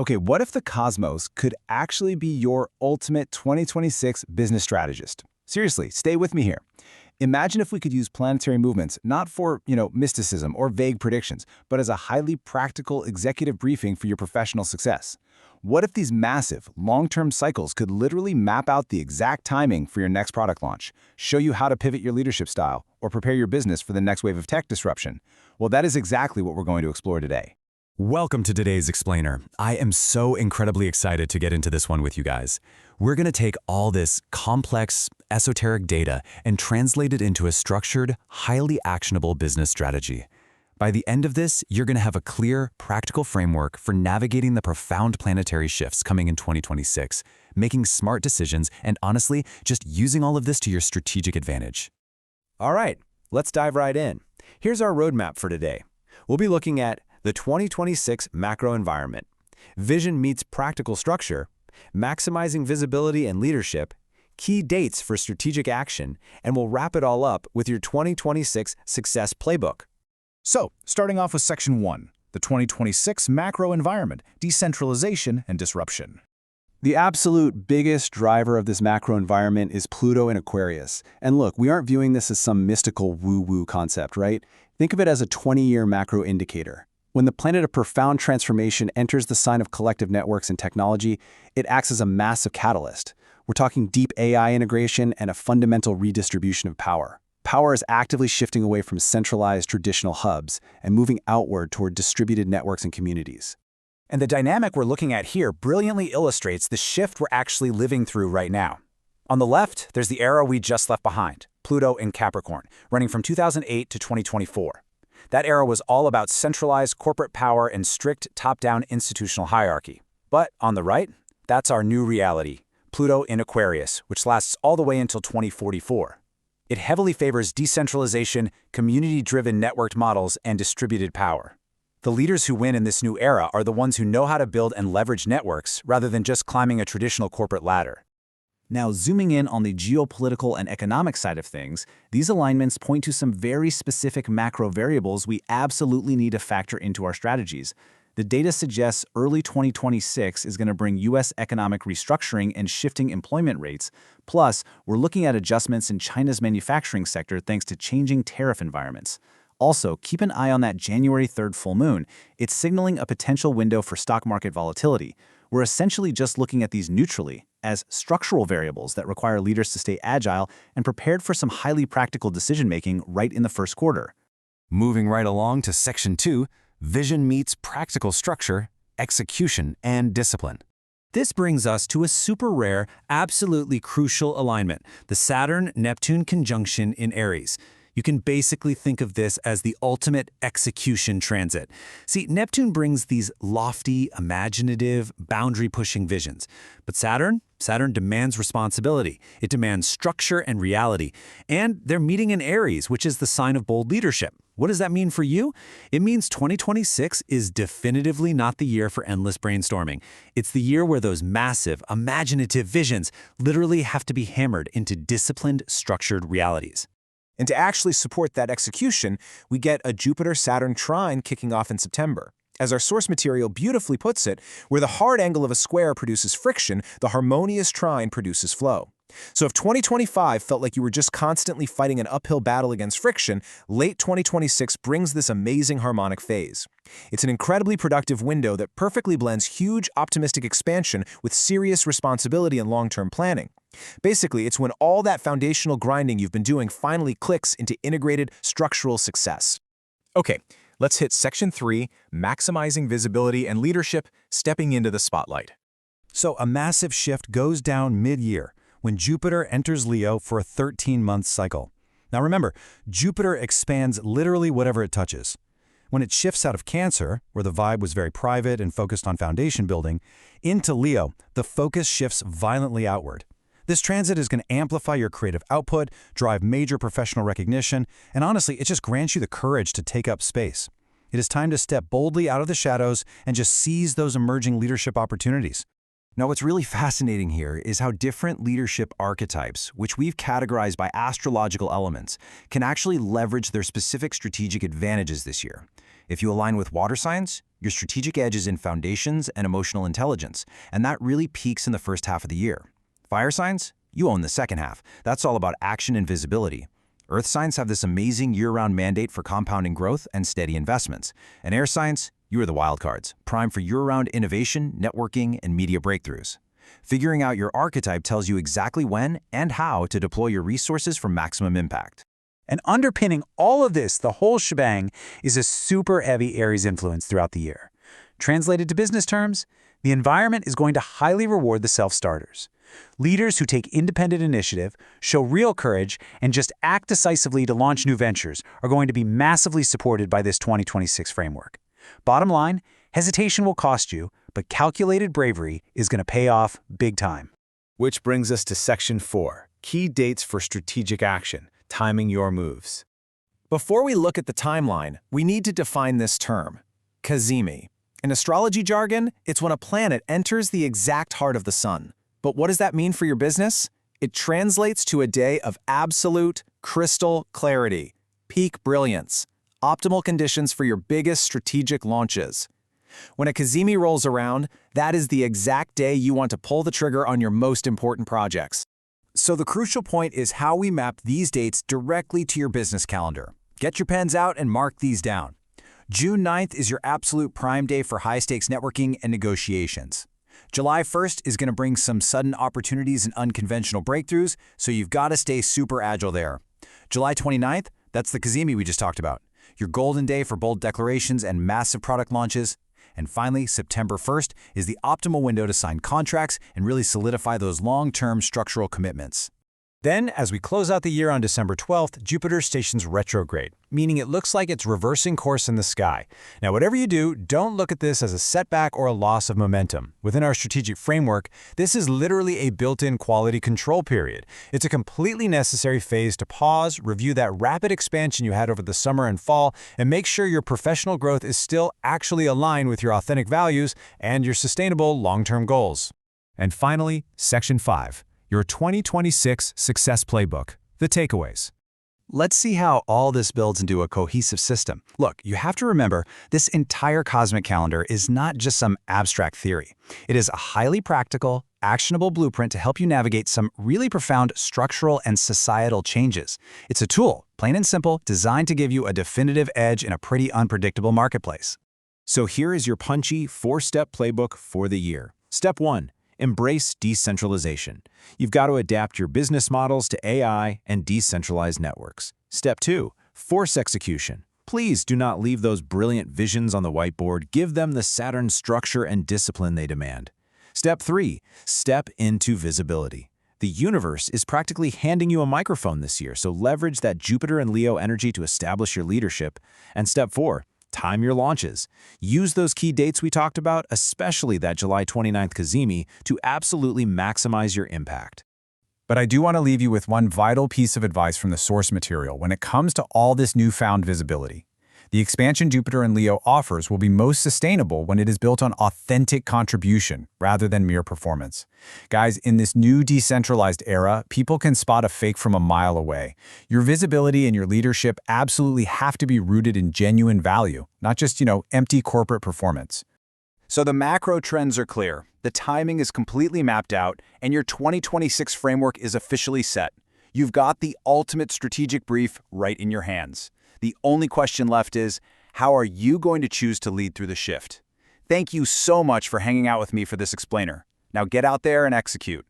Okay, what if the cosmos could actually be your ultimate 2026 business strategist? Seriously, stay with me here. Imagine if we could use planetary movements not for, mysticism or vague predictions, but as a highly practical executive briefing for your professional success. What if these massive, long-term cycles could literally map out the exact timing for your next product launch, show you how to pivot your leadership style, or prepare your business for the next wave of tech disruption? Well, that is exactly what we're going to explore today. Welcome to today's Explainer. I am so incredibly excited to get into this one with you guys. We're going to take all this complex, esoteric data and translate it into a structured, highly actionable business strategy. By the end of this, you're going to have a clear, practical framework for navigating the profound planetary shifts coming in 2026, making smart decisions, and honestly, just using all of this to your strategic advantage. All right, let's dive right in. Here's our roadmap for today. We'll be looking at the 2026 macro environment, vision meets practical structure, maximizing visibility and leadership, key dates for strategic action, and we'll wrap it all up with your 2026 success playbook. So, starting off with Section 1, the 2026 macro environment, decentralization and disruption. The absolute biggest driver of this macro environment is Pluto in Aquarius. And look, we aren't viewing this as some mystical woo-woo concept, right? Think of it as a 20-year macro indicator. When the planet of profound transformation enters the sign of collective networks and technology, it acts as a massive catalyst. We're talking deep AI integration and a fundamental redistribution of power. Power is actively shifting away from centralized traditional hubs and moving outward toward distributed networks and communities. And the dynamic we're looking at here brilliantly illustrates the shift we're actually living through right now. On the left, there's the era we just left behind, Pluto in Capricorn, running from 2008 to 2024. That era was all about centralized corporate power and strict top-down institutional hierarchy. But on the right, that's our new reality, Pluto in Aquarius, which lasts all the way until 2044. It heavily favors decentralization, community-driven networked models, and distributed power. The leaders who win in this new era are the ones who know how to build and leverage networks rather than just climbing a traditional corporate ladder. Now, zooming in on the geopolitical and economic side of things, these alignments point to some very specific macro variables we absolutely need to factor into our strategies. The data suggests early 2026 is going to bring U.S. economic restructuring and shifting employment rates. Plus, we're looking at adjustments in China's manufacturing sector thanks to changing tariff environments. Also, keep an eye on that January 3rd full moon. It's signaling a potential window for stock market volatility. We're essentially just looking at these neutrally, as structural variables that require leaders to stay agile and prepared for some highly practical decision-making right in the first quarter. Moving right along to Section 2, vision meets practical structure, execution, and discipline. This brings us to a super rare, absolutely crucial alignment, the Saturn-Neptune conjunction in Aries. You can basically think of this as the ultimate execution transit. See, Neptune brings these lofty, imaginative, boundary-pushing visions. But Saturn demands responsibility. It demands structure and reality. And they're meeting in Aries, which is the sign of bold leadership. What does that mean for you? It means 2026 is definitively not the year for endless brainstorming. It's the year where those massive, imaginative visions literally have to be hammered into disciplined, structured realities. And to actually support that execution, we get a Jupiter-Saturn trine kicking off in September. As our source material beautifully puts it, where the hard angle of a square produces friction, the harmonious trine produces flow. So if 2025 felt like you were just constantly fighting an uphill battle against friction, late 2026 brings this amazing harmonic phase. It's an incredibly productive window that perfectly blends huge optimistic expansion with serious responsibility and long-term planning. Basically, it's when all that foundational grinding you've been doing finally clicks into integrated structural success. Okay, let's hit Section 3, maximizing visibility and leadership, stepping into the spotlight. So a massive shift goes down mid-year when Jupiter enters Leo for a 13-month cycle. Now remember, Jupiter expands literally whatever it touches. When it shifts out of Cancer, where the vibe was very private and focused on foundation building, into Leo, the focus shifts violently outward. This transit is going to amplify your creative output, drive major professional recognition, and honestly, it just grants you the courage to take up space. It is time to step boldly out of the shadows and just seize those emerging leadership opportunities. Now, what's really fascinating here is how different leadership archetypes, which we've categorized by astrological elements, can actually leverage their specific strategic advantages this year. If you align with water signs, Your strategic edge is in foundations and emotional intelligence, and that really peaks in the first half of the year. Fire signs? You own the second half. That's all about action and visibility. Earth signs have this amazing year-round mandate for compounding growth and steady investments. And air signs? You are the wild cards, primed for year-round innovation, networking, and media breakthroughs. Figuring out your archetype tells you exactly when and how to deploy your resources for maximum impact. And underpinning all of this, the whole shebang, is a super heavy Aries influence throughout the year. Translated to business terms, the environment is going to highly reward the self-starters. Leaders who take independent initiative, show real courage, and just act decisively to launch new ventures are going to be massively supported by this 2026 framework. Bottom line, hesitation will cost you, but calculated bravery is going to pay off big time. Which brings us to Section 4, Key Dates for Strategic Action, Timing Your Moves. Before we look at the timeline, we need to define this term, cazimi. In astrology jargon, it's when a planet enters the exact heart of the sun. But what does that mean for your business? It translates to a day of absolute, crystal clarity, peak brilliance, optimal conditions for your biggest strategic launches. When a cazimi rolls around, that is the exact day you want to pull the trigger on your most important projects. So the crucial point is how we map these dates directly to your business calendar. Get your pens out and mark these down. June 9th is your absolute prime day for high-stakes networking and negotiations. July 1st is going to bring some sudden opportunities and unconventional breakthroughs, so you've got to stay super agile there. July 29th, that's the cazimi we just talked about. Your golden day for bold declarations and massive product launches. And finally, September 1st is the optimal window to sign contracts and really solidify those long-term structural commitments. Then, as we close out the year on December 12th, Jupiter stations retrograde, meaning it looks like it's reversing course in the sky. Now, whatever you do, don't look at this as a setback or a loss of momentum. Within our strategic framework, this is literally a built-in quality control period. It's a completely necessary phase to pause, review that rapid expansion you had over the summer and fall, and make sure your professional growth is still actually aligned with your authentic values and your sustainable long-term goals. And finally, Section 5. Your 2026 Success Playbook, the takeaways. Let's see how all this builds into a cohesive system. Look, you have to remember, this entire cosmic calendar is not just some abstract theory. It is a highly practical, actionable blueprint to help you navigate some really profound structural and societal changes. It's a tool, plain and simple, designed to give you a definitive edge in a pretty unpredictable marketplace. So here is your punchy 4-step playbook for the year. Step 1. Embrace decentralization. You've got to adapt your business models to AI and decentralized networks. Step 2. Force execution. Please do not leave those brilliant visions on the whiteboard. Give them the Saturn structure and discipline they demand. Step 3. Step into visibility. The universe is practically handing you a microphone this year, so leverage that Jupiter and Leo energy to establish your leadership. And Step 4. Time your launches. Use those key dates we talked about, especially that July 29th cazimi, to absolutely maximize your impact. But I do want to leave you with one vital piece of advice from the source material when it comes to all this newfound visibility. The expansion Jupiter and Leo offers will be most sustainable when it is built on authentic contribution rather than mere performance. Guys, in this new decentralized era, people can spot a fake from a mile away. Your visibility and your leadership absolutely have to be rooted in genuine value, not just, empty corporate performance. So the macro trends are clear, the timing is completely mapped out, and your 2026 framework is officially set. You've got the ultimate strategic brief right in your hands. The only question left is, how are you going to choose to lead through the shift? Thank you so much for hanging out with me for this explainer. Now get out there and execute.